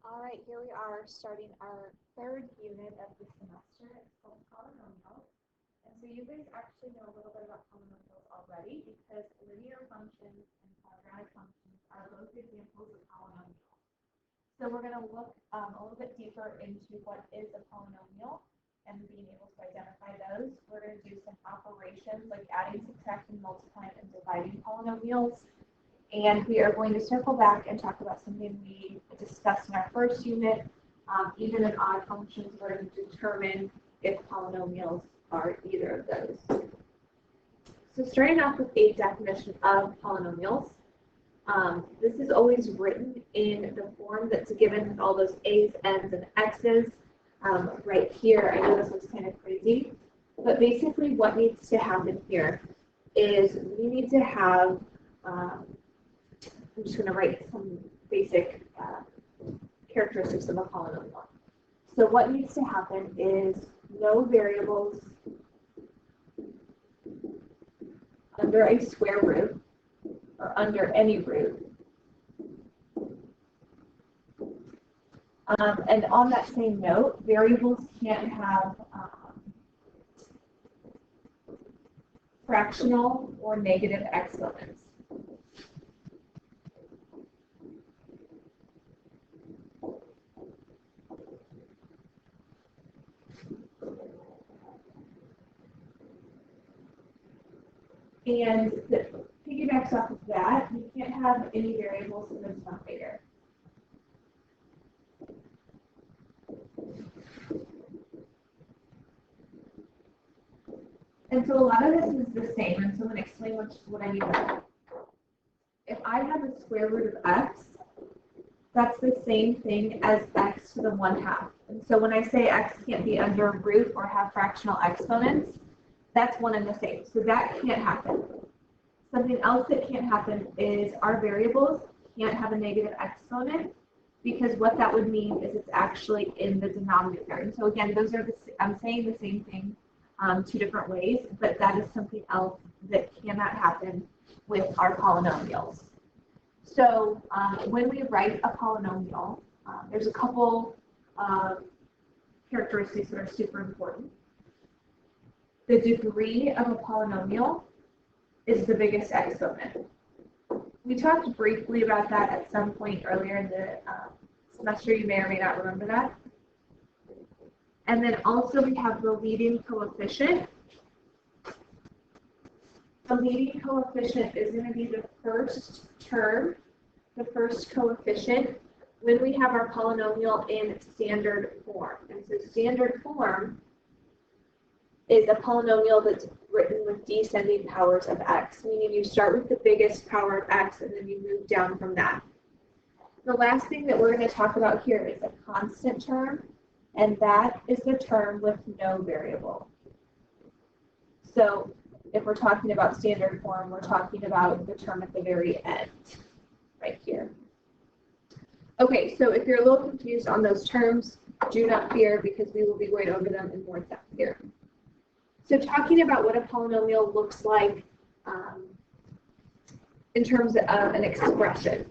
All right, here we are starting our third unit of the semester. It's called Polynomials. And so you guys actually know a little bit about polynomials already because linear functions and quadratic functions are both examples of polynomials. So we're going to look a little bit deeper into what is a polynomial and being able to identify those. We're going to do some operations like adding, subtracting, multiplying, and dividing polynomials. And we are going to circle back and talk about something we discussed in our first unit. Even in odd functions, we're going to determine if polynomials are either of those. So starting off with a definition of polynomials. This is always written in the form that's given with all those a's, n's, and x's. Right here, I know this looks kind of crazy, but basically what needs to happen here is we need to have I'm just going to write some basic characteristics of a polynomial. So what needs to happen is no variables under a square root or under any root. And on that same note, variables can't have fractional or negative exponents. And that piggybacks off of that, you can't have any variables in the denominator. And so a lot of this is the same, and so I'm going to explain what I mean by that. If I have a square root of x, that's the same thing as x to the 1/2. And so when I say x can't be under a root or have fractional exponents, that's one and the same. So that can't happen. Something else that can't happen is our variables can't have a negative exponent, because what that would mean is it's actually in the denominator. And so again, those are I'm saying the same thing two different ways, but that is something else that cannot happen with our polynomials. So when we write a polynomial, there's a couple characteristics that are super important. The degree of a polynomial is the biggest exponent. We talked briefly about that at some point earlier in the semester. You may or may not remember that. And then also we have the leading coefficient. The leading coefficient is going to be the first term, the first coefficient, when we have our polynomial in standard form. And so standard form is a polynomial that's written with descending powers of x, meaning you start with the biggest power of x and then you move down from that. The last thing that we're going to talk about here is a constant term, and that is the term with no variable. So if we're talking about standard form, we're talking about the term at the very end, right here. Okay, so if you're a little confused on those terms, do not fear, because we will be going over them in more depth here. So talking about what a polynomial looks like in terms of an expression.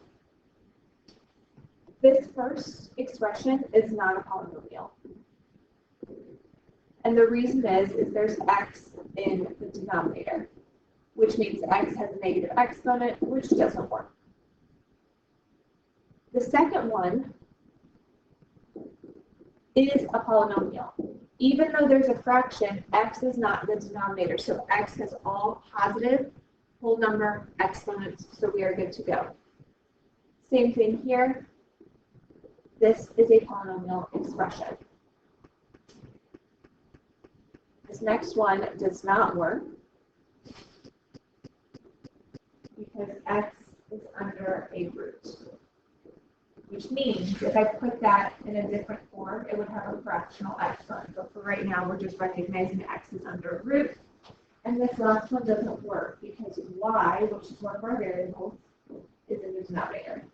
This first expression is not a polynomial. And the reason is there's x in the denominator, which means x has a negative exponent, which doesn't work. The second one is a polynomial. Even though there's a fraction, x is not the denominator, so x has all positive whole number exponents, so we are good to go. Same thing here. This is a polynomial expression. This next one does not work because x is under a root, which means if I put that in a different form, it would have a fractional exponent. But for right now, we're just recognizing x is under a root. And this last one doesn't work because y, which is one of our variables, is in the denominator.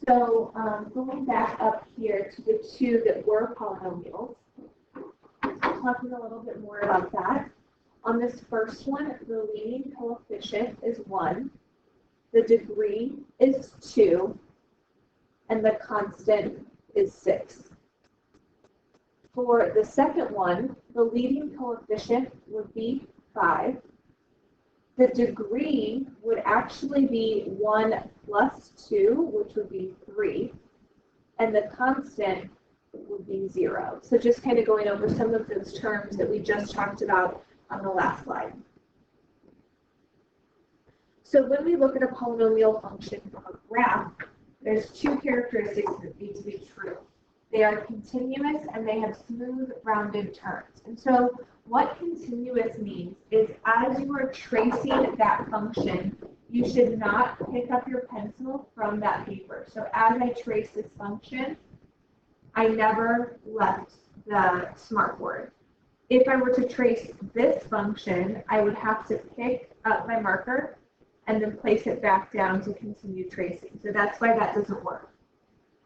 So going back up here to the two that were polynomials, talking a little bit more about that. On this first one, the leading coefficient is 1, the degree is 2, and the constant is 6. For the second one, the leading coefficient would be 5. The degree would actually be 1 plus 2, which would be 3. And the constant would be 0. So just kind of going over some of those terms that we just talked about on the last slide. So when we look at a polynomial function from a graph, there's two characteristics that need to be true. They are continuous and they have smooth, rounded turns. And so what continuous means is as you are tracing that function, you should not pick up your pencil from that paper. So as I trace this function, I never left the smartboard. If I were to trace this function, I would have to pick up my marker and then place it back down to continue tracing. So that's why that doesn't work.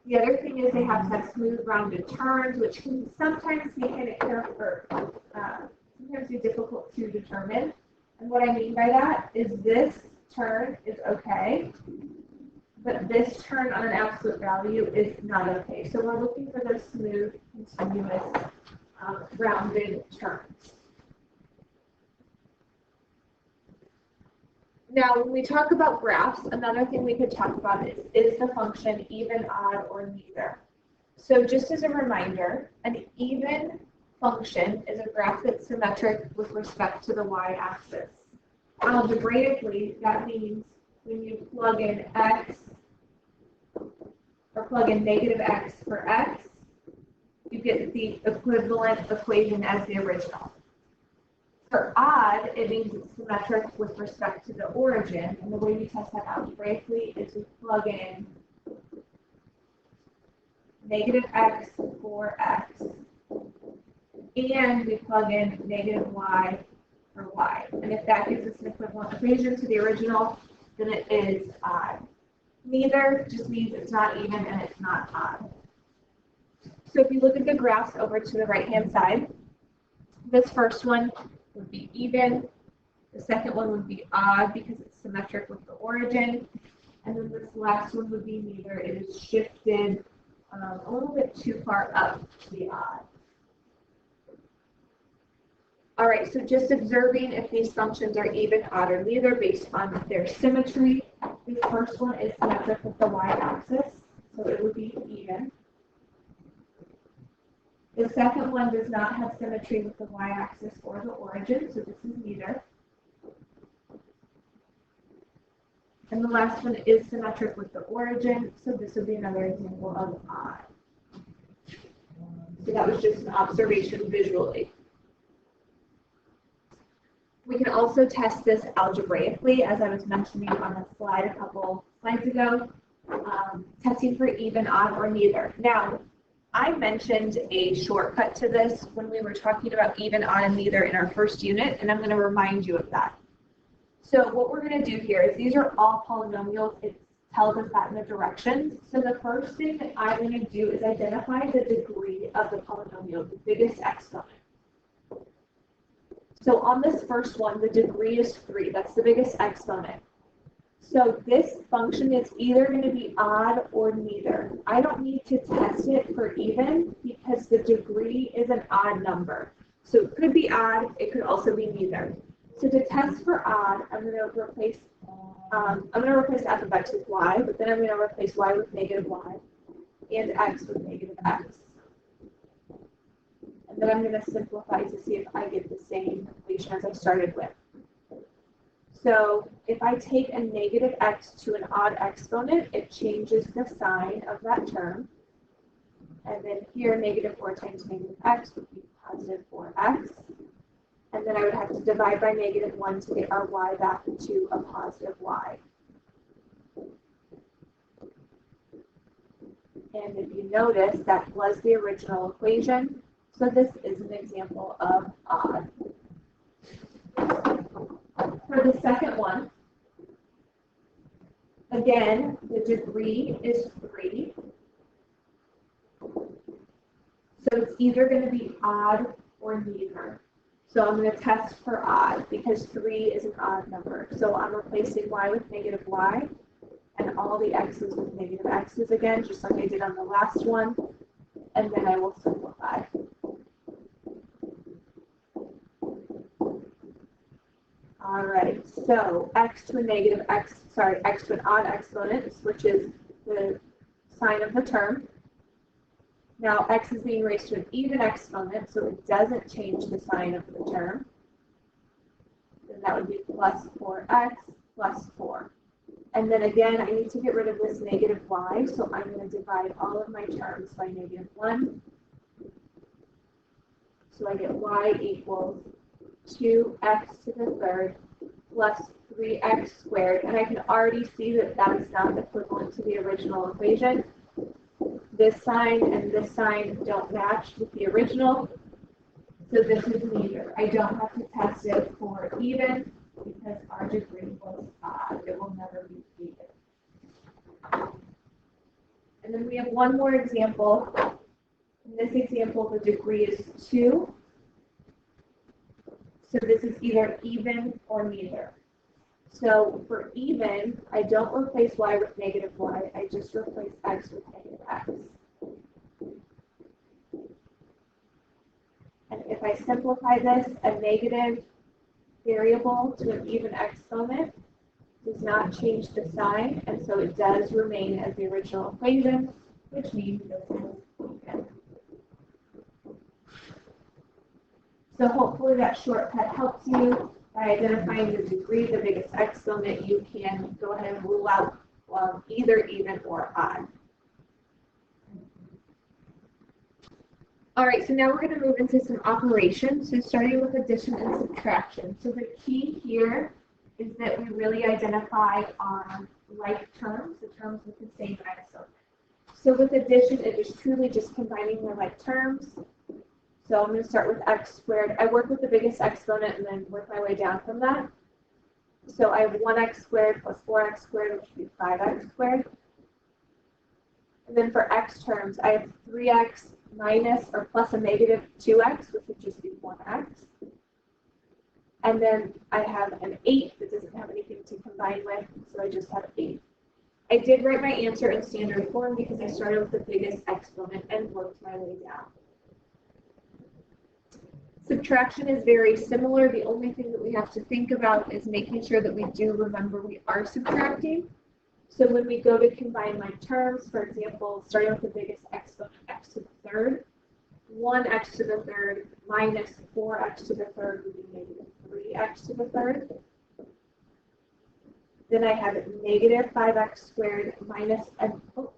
The other thing is they have to have smooth, rounded turns, which can sometimes be kind of sometimes be difficult to determine. And what I mean by that is this turn is okay, but this turn on an absolute value is not okay. So we're looking for those smooth, continuous, rounded turns. Now, when we talk about graphs, another thing we could talk about is the function even, odd, or neither. So just as a reminder, an even function is a graph that's symmetric with respect to the y-axis. Algebraically, that means when you plug in x, or plug in negative x for x, you get the equivalent equation as the original. For odd, it means it's symmetric with respect to the origin, and the way we test that algebraically is we plug in negative x for x, and we plug in negative y for y. And if that gives us an equivalent equation to the original, then it is odd. Neither just means it's not even and it's not odd. So if you look at the graphs over to the right-hand side, this first one would be even. The second one would be odd because it's symmetric with the origin. And then this last one would be neither. It is shifted a little bit too far up to the odd. All right, so just observing if these functions are even, odd, or neither based on their symmetry. The first one is symmetric with the y-axis, so it would be even. The second one does not have symmetry with the y-axis or the origin, so this is neither. And the last one is symmetric with the origin, so this would be another example of odd. So that was just an observation visually. We can also test this algebraically, as I was mentioning on the slide a couple slides ago, testing for even, odd, or neither. Now, I mentioned a shortcut to this when we were talking about even, odd, and neither in our first unit, and I'm going to remind you of that. So what we're going to do here is these are all polynomials. It tells us that in the directions. So the first thing that I'm going to do is identify the degree of the polynomial, the biggest exponent. So on this first one, the degree is 3. That's the biggest exponent. So this function is either going to be odd or neither. I don't need to test it for even because the degree is an odd number. So it could be odd, it could also be neither. So to test for odd, I'm going to replace f of x with y, but then I'm going to replace y with negative y and x with negative x. And then I'm going to simplify to see if I get the same equation as I started with. So if I take a negative x to an odd exponent, it changes the sign of that term. And then here, negative 4 times negative x would be positive 4x. And then I would have to divide by negative 1 to get our y back to a positive y. And if you notice, that was the original equation. So this is an example of odd. For the second one, again, the degree is 3. So it's either going to be odd or neither. So I'm going to test for odd because 3 is an odd number. So I'm replacing y with negative y and all the x's with negative x's again, just like I did on the last one. And then I will simplify. All right, so x to an odd exponent, which is the sign of the term. Now x is being raised to an even exponent, so it doesn't change the sign of the term. Then that would be plus 4x plus 4. And then again, I need to get rid of this negative y, so I'm going to divide all of my terms by negative 1. So I get y equals 2x to the third plus 3x squared. And I can already see that that is not equivalent to the original equation. This sign and this sign don't match with the original, so this is neither. I don't have to test it for even because our degree was odd. It will never be even. And then we have one more example. In this example, the degree is 2. So this is either even or neither. So for even, I don't replace y with negative y. I just replace x with negative x. And if I simplify this, a negative variable to an even exponent does not change the sign, and so it does remain as the original equation, which means this is even. So hopefully that shortcut helps you. By identifying the degree, the biggest exponent, you can go ahead and rule out either even or odd. All right, so now we're going to move into some operations. So starting with addition and subtraction. So the key here is that we really identify on like terms, the terms with the same exponent. So with addition, it is truly just combining the like terms. So I'm going to start with x squared. I work with the biggest exponent and then work my way down from that. So I have 1x squared plus 4x squared, which would be 5x squared. And then for x terms, I have 3x minus or plus a negative 2x, which would just be 1x. And then I have an 8 that doesn't have anything to combine with, so I just have 8. I did write my answer in standard form because I started with the biggest exponent and worked my way down. Subtraction is very similar. The only thing that we have to think about is making sure that we do remember we are subtracting. So when we go to combine my terms, for example, starting with the biggest exponent, x to the third, 1x to the third minus 4x to the third would be negative 3x to the third. Then I have negative 5x squared minus, no,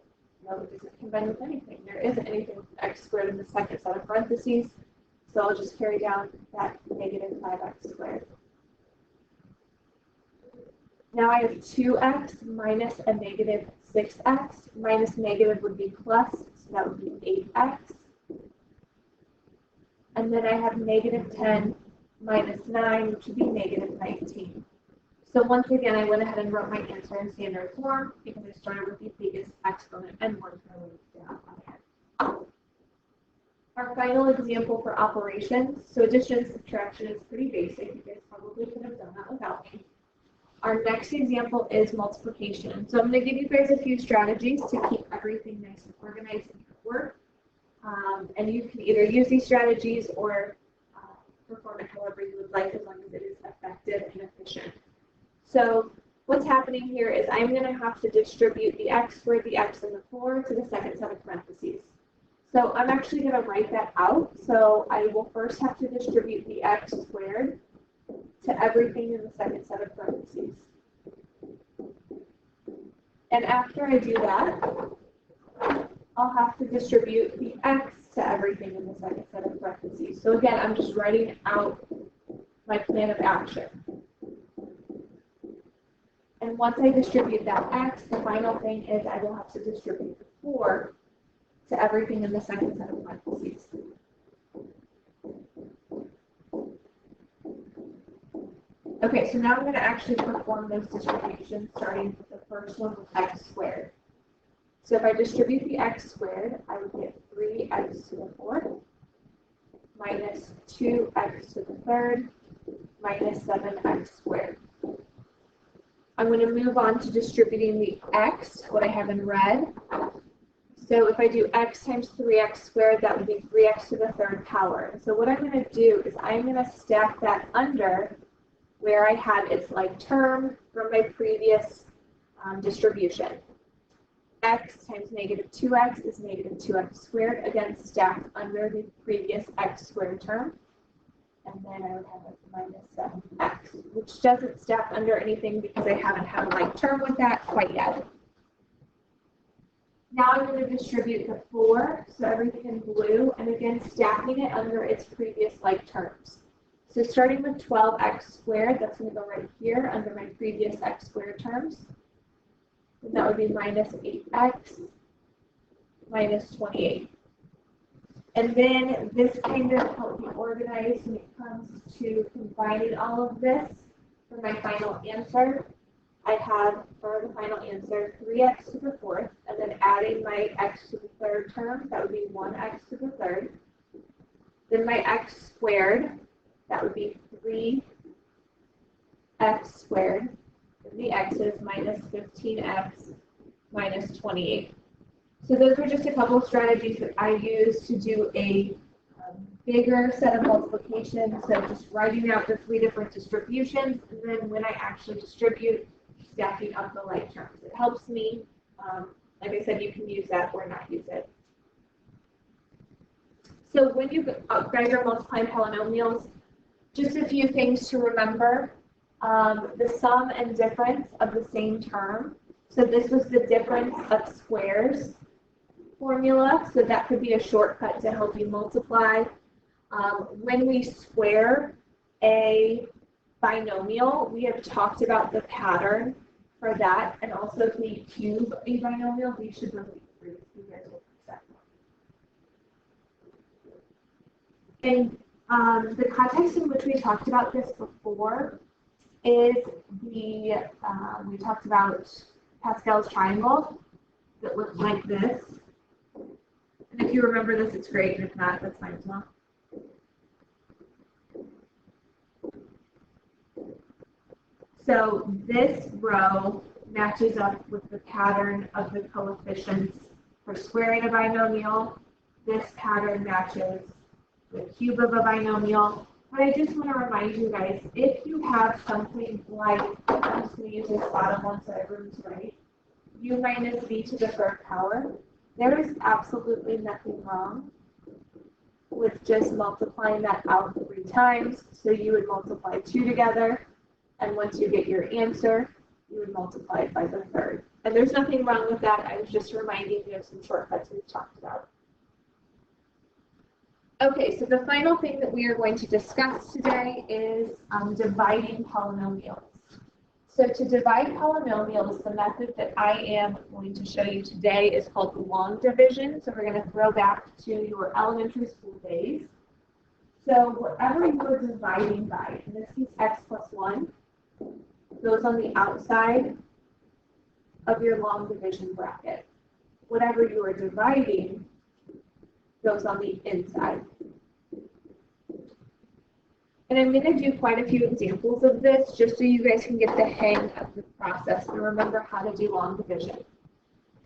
it doesn't combine with anything. There isn't anything with x squared in the second set of parentheses. So I'll just carry down that negative 5x squared. Now I have 2x minus a negative 6x. Minus negative would be plus, so that would be 8x. And then I have negative 10 minus 9, which would be negative 19. So once again, I went ahead and wrote my answer in standard form because I started with the biggest exponent and worked my way down ahead. Our final example for operations, so addition and subtraction is pretty basic. You guys probably could have done that without me. Our next example is multiplication. So I'm going to give you guys a few strategies to keep everything nice and organized in your work. And you can either use these strategies or perform it however you would like, as long as it is effective and efficient. So what's happening here is I'm going to have to distribute the x squared, the x, and the 4 to the second set of parentheses. So I'm actually going to write that out. So I will first have to distribute the x squared to everything in the second set of parentheses. And after I do that, I'll have to distribute the x to everything in the second set of parentheses. So again, I'm just writing out my plan of action. And once I distribute that x, the final thing is I will have to distribute the 4 to everything in the second set of parentheses. Okay, so now I'm going to actually perform those distributions, starting with the first one with x squared. So if I distribute the x squared, I would get 3x to the 4th minus 2x to the third minus 7x squared. I'm going to move on to distributing the x, what I have in red. So if I do x times 3x squared, that would be 3x to the third power. So what I'm going to do is I'm going to stack that under where I had its like term from my previous distribution. X times negative 2x is negative 2x squared, again stacked under the previous x squared term. And then I would have a minus 7x, which doesn't stack under anything because I haven't had a like term with that quite yet. Now I'm going to distribute the 4, so everything in blue, and again stacking it under its previous like terms. So starting with 12x squared, that's going to go right here under my previous x squared terms. And that would be minus 8x minus 28. And then this kind of helps me organize when it comes to combining all of this for my final answer. I have, for the final answer, 3x to the fourth, and then adding my x to the third term, that would be 1x to the third. Then my x squared, that would be 3x squared. And the x is minus 15x minus 28. So those were just a couple of strategies that I used to do a bigger set of multiplication. So just writing out the 3 different distributions, and then when I actually distribute, stacking up the like terms. It helps me. Like I said, you can use that or not use it. So when you guys are multiplying polynomials, just a few things to remember. The sum and difference of the same term. So this was the difference of squares formula, so that could be a shortcut to help you multiply. When we square a binomial, we have talked about the pattern for that, and also if we cube a binomial, we should really agree. You guys will accept that. And the context in which we talked about this before is we talked about Pascal's triangle that looks like this. And if you remember this, it's great, and if not, that's fine as well. So this row matches up with the pattern of the coefficients for squaring a binomial. This pattern matches the cube of a binomial. But I just want to remind you guys, if you have something like, I'm just going to use this bottom one so everyone's right, u minus b to the third power, there is absolutely nothing wrong with just multiplying that out 3 times. So you would multiply 2 together, and once you get your answer, you would multiply it by the third. And there's nothing wrong with that. I was just reminding you of some shortcuts we've talked about. Okay, so the final thing that we are going to discuss today is dividing polynomials. So to divide polynomials, the method that I am going to show you today is called long division. So we're going to throw back to your elementary school days. So whatever you are dividing by, in this case x plus 1, goes on the outside of your long division bracket. Whatever you are dividing goes on the inside. And I'm going to do quite a few examples of this just so you guys can get the hang of the process and remember how to do long division.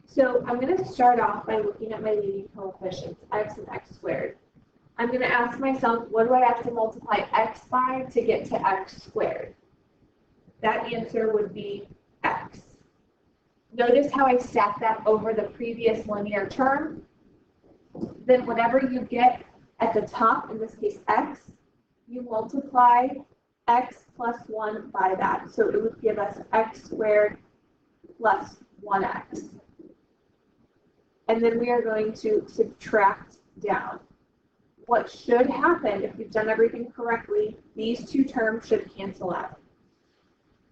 So I'm going to start off by looking at my leading coefficients, x and x squared. I'm going to ask myself, what do I have to multiply x by to get to x squared? That answer would be x. Notice how I stack that over the previous linear term. Then whatever you get at the top, in this case x, you multiply x plus 1 by that. So it would give us x squared plus 1x. And then we are going to subtract down. What should happen, if you've done everything correctly, these 2 terms should cancel out.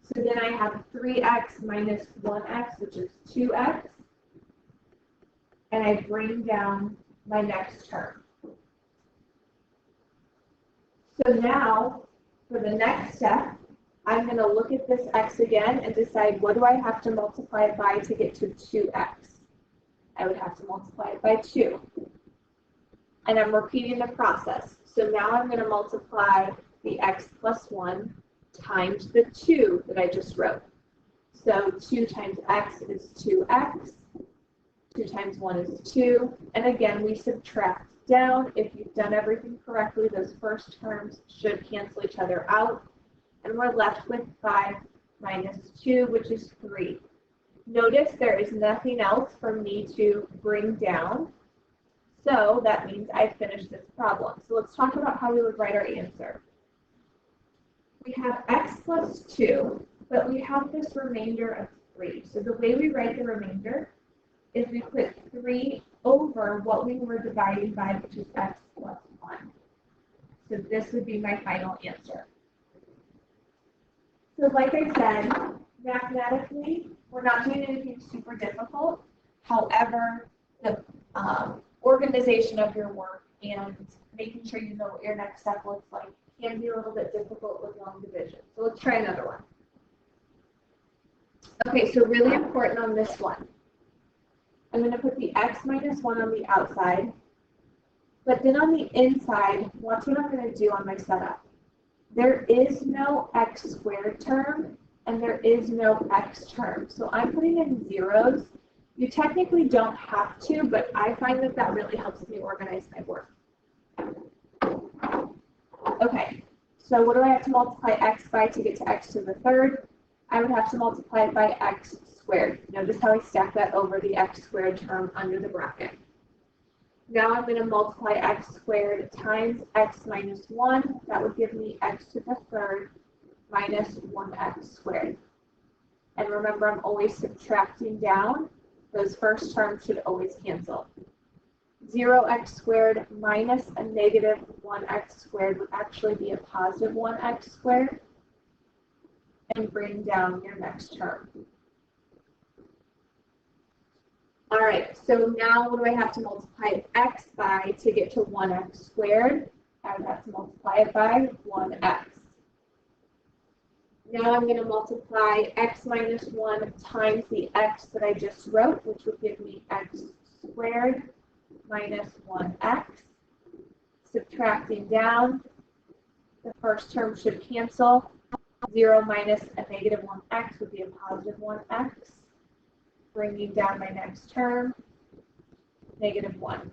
So then I have 3x minus 1x, which is 2x. And I bring down my next term. So now, for the next step, I'm going to look at this x again and decide what do I have to multiply it by to get to 2x. I would have to multiply it by 2. and I'm repeating the process. So now I'm going to multiply the x plus 1 times the 2 that I just wrote. So 2 times x is 2x, 2 times 1 is 2, and again we subtract down. If you've done everything correctly, those first terms should cancel each other out, and we're left with 5 minus 2, which is 3. Notice there is nothing else for me to bring down, so that means I finished this problem. So let's talk about how we would write our answer. We have x plus 2, but we have this remainder of 3. So the way we write the remainder is we put 3 over what we were dividing by, which is x plus 1. So this would be my final answer. So like I said, mathematically, we're not doing anything super difficult. However, the organization of your work and making sure you know what your next step looks like can be a little bit difficult with long division. So let's try another one. Okay, so really important on this one. I'm going to put the x minus 1 on the outside, but then on the inside, watch what I'm going to do on my setup. There is no x squared term, and there is no x term. So I'm putting in zeros. You technically don't have to, but I find that that really helps me organize my work. Okay, so what do I have to multiply x by to get to x to the third? I would have to multiply it by x squared. Notice how I stack that over the x squared term under the bracket. Now I'm going to multiply x squared times x minus 1. That would give me x to the third minus 1x squared. And remember, I'm always subtracting down. Those first terms should always cancel. 0x squared minus a negative 1x squared would actually be a positive 1x squared. And bring down your next term. All right, so now what do I have to multiply x by to get to 1x squared? I would have to multiply it by 1x. Now I'm going to multiply x minus 1 times the x that I just wrote, which would give me x squared minus 1x. Subtracting down, the first term should cancel. 0 minus a negative 1x would be a positive 1x. Bringing down my next term, negative 1.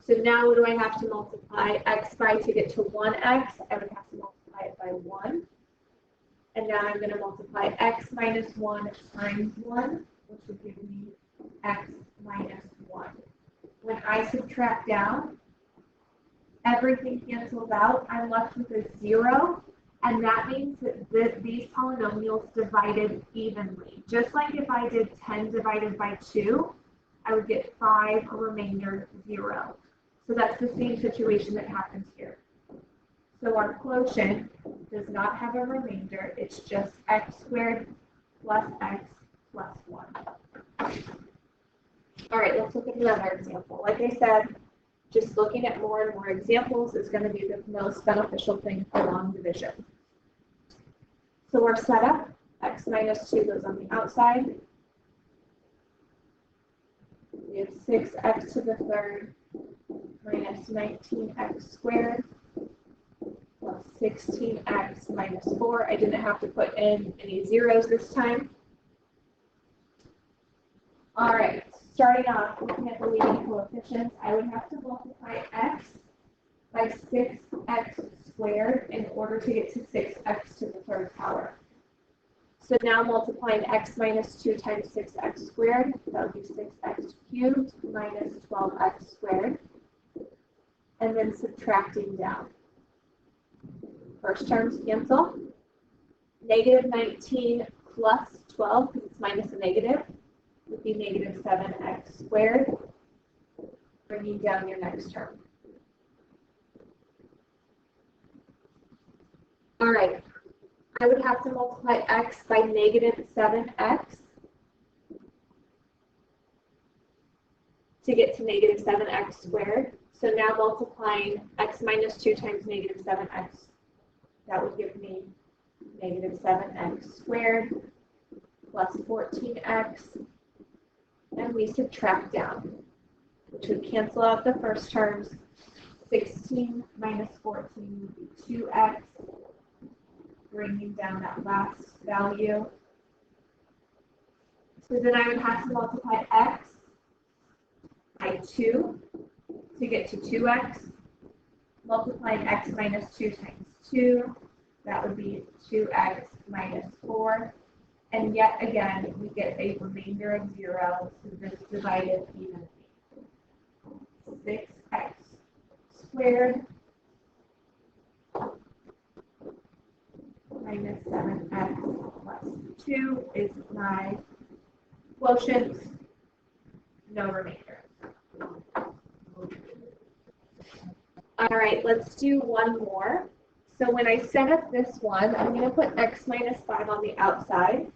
So now what do I have to multiply x by to get to 1x? I would have to multiply it by 1. And now I'm going to multiply x minus 1 times 1, which would give me x minus 1. When I subtract down, everything cancels out. I'm left with a 0. And that means that these polynomials divided evenly. Just like if I did 10 divided by 2, I would get 5, a remainder 0. So that's the same situation that happens here. So our quotient does not have a remainder. It's just x squared plus x plus 1. All right, let's look at another example. Like I said, just looking at more and more examples is going to be the most beneficial thing for long division. So our setup, x minus 2 goes on the outside. We have 6x to the third minus 19x squared plus 16x minus 4. I didn't have to put in any zeros this time. All right, starting off, looking at the leading coefficients, I would have to multiply x by 6x squared in order to get to 6x to the third power. So now multiplying x minus 2 times 6x squared, that would be 6x cubed minus 12x squared, and then subtracting down. First terms cancel. Negative 19 plus 12, because it's minus a negative, would be negative 7x squared, bringing down your next term. All right, I would have to multiply x by negative 7x to get to negative 7x squared. So now multiplying x minus 2 times negative 7x, that would give me negative 7x squared plus 14x, and we subtract down. which would cancel out the first terms. 16 minus 14 would be 2x, bringing down that last value. So then I would have to multiply x by 2 to get to 2x. Multiplying x minus 2 times 2, that would be 2x minus 4. And yet again, we get a remainder of 0, so this is divided evenly. 6x squared minus 7x plus 2 is my quotient, no remainder. All right, let's do one more. So when I set up this one, I'm going to put x minus 5 on the outside.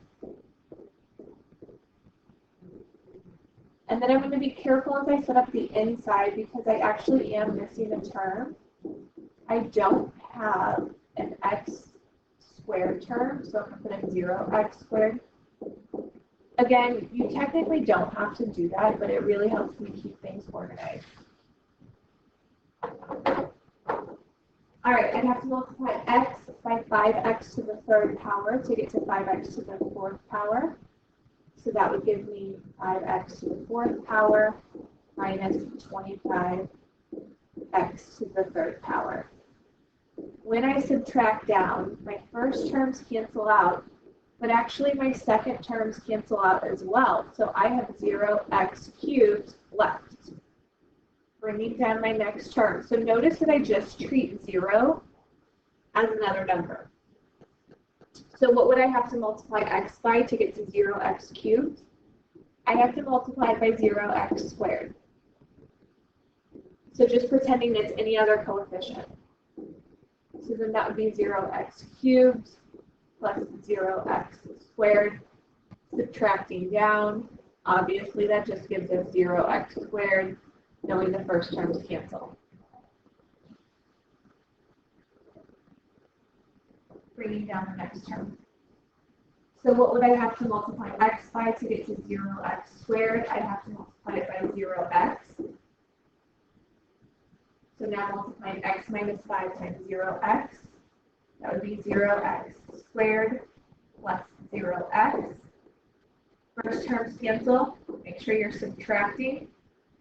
And then I'm going to be careful as I set up the inside because I actually am missing a term. I don't have an x squared term, so I'm going to put in 0x squared. Again, you technically don't have to do that, but it really helps me keep things organized. All right, I'd have to multiply x by 5x to the third power to get to 5x to the fourth power. So that would give me 5x to the fourth power minus 25x to the third power. When I subtract down, my first terms cancel out, but actually my second terms cancel out as well. So I have 0x cubed left, bringing down my next term. So notice that I just treat 0 as another number. So what would I have to multiply x by to get to 0x cubed? I have to multiply it by 0x squared. So just pretending it's any other coefficient. So then that would be 0x cubed plus 0x squared. Subtracting down, obviously that just gives us 0x squared, knowing the first terms cancel. Bringing down the next term. So what would I have to multiply x by to get to 0x squared? I'd have to multiply it by 0x. So now multiplying x minus 5 times 0x, that would be 0x squared plus 0x. First terms cancel. Make sure you're subtracting.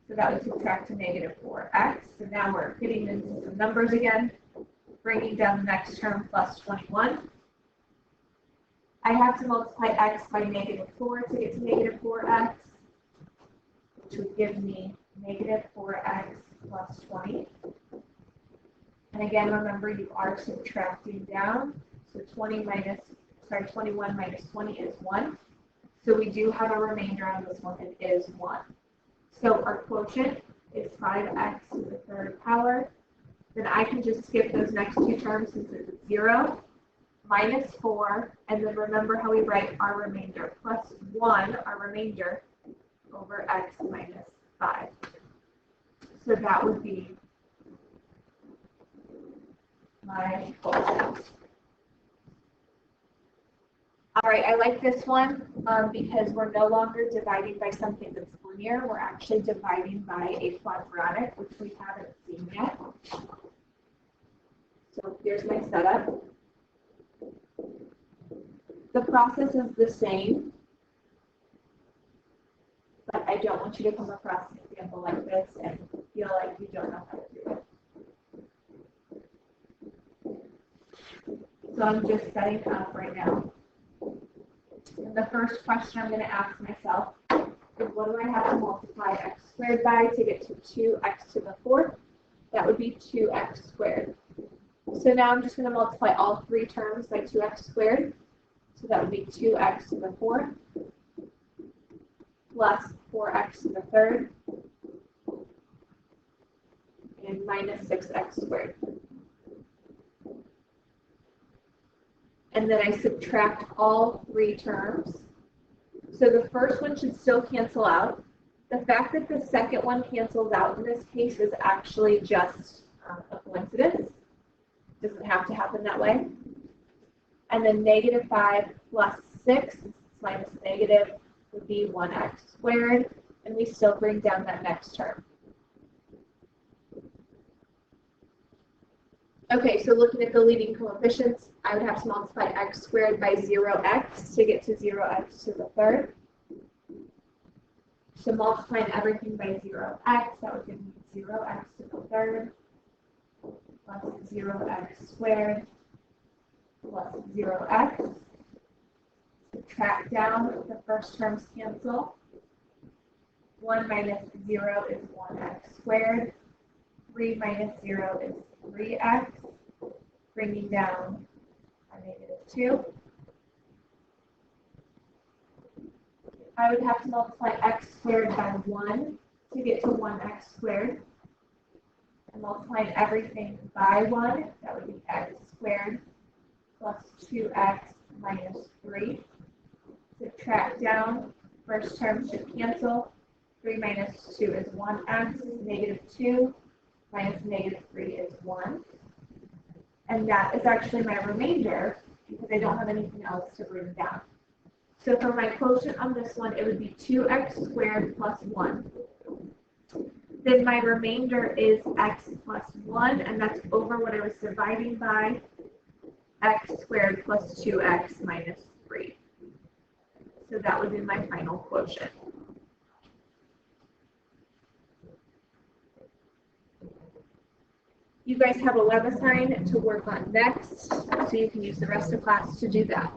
So that would subtract to negative 4x. So now we're getting into some numbers again. Bringing down the next term plus 21. I have to multiply x by negative 4 to get to negative 4x, which would give me negative 4x plus 20. And again, remember you are subtracting down. So 21 minus 20 is 1. So we do have a remainder on this one. It is 1. So our quotient is 5x to the third power. Then I can just skip those next two terms since it's 0, minus 4, and then remember how we write our remainder, plus 1, our remainder, over x minus 5. So that would be my quotient. All right, I like this one because we're no longer dividing by something that's linear. We're actually dividing by a quadratic, which we haven't seen yet. So here's my setup. The process is the same, but I don't want you to come across an example like this and feel like you don't know how to do it. So I'm just setting up right now. And the first question I'm going to ask myself is what do I have to multiply x squared by to get to 2x to the fourth? That would be 2x squared. So now I'm just going to multiply all three terms by 2x squared. So that would be 2x to the fourth plus 4x to the third and minus 6x squared. And then I subtract all three terms. So the first one should still cancel out. The fact that the second one cancels out in this case is actually just a coincidence. It doesn't have to happen that way. And then negative 5 plus 6 minus negative would be 1x squared. And we still bring down that next term. Okay, so looking at the leading coefficients, I would have to multiply x squared by 0x to get to 0x to the third. So multiplying everything by 0x, that would give me 0x to the third plus 0x squared plus 0x. Subtract down, the first terms cancel. 1 minus 0 is 1x squared. 3 minus 0 is 3x, bringing down a -2. I would have to multiply x squared by 1 to get to 1x squared. And multiplying everything by 1, that would be x squared plus 2x minus 3. Subtract down, first term should cancel. 3 minus 2 is 1x, -2 minus -3 is 1. And that is actually my remainder because I don't have anything else to bring down. So for my quotient on this one, it would be 2x squared plus 1. Then my remainder is x plus 1, and that's over what I was dividing by, x squared plus 2x minus 3. So that would be my final quotient. You guys have a web assignment to work on next, so you can use the rest of class to do that.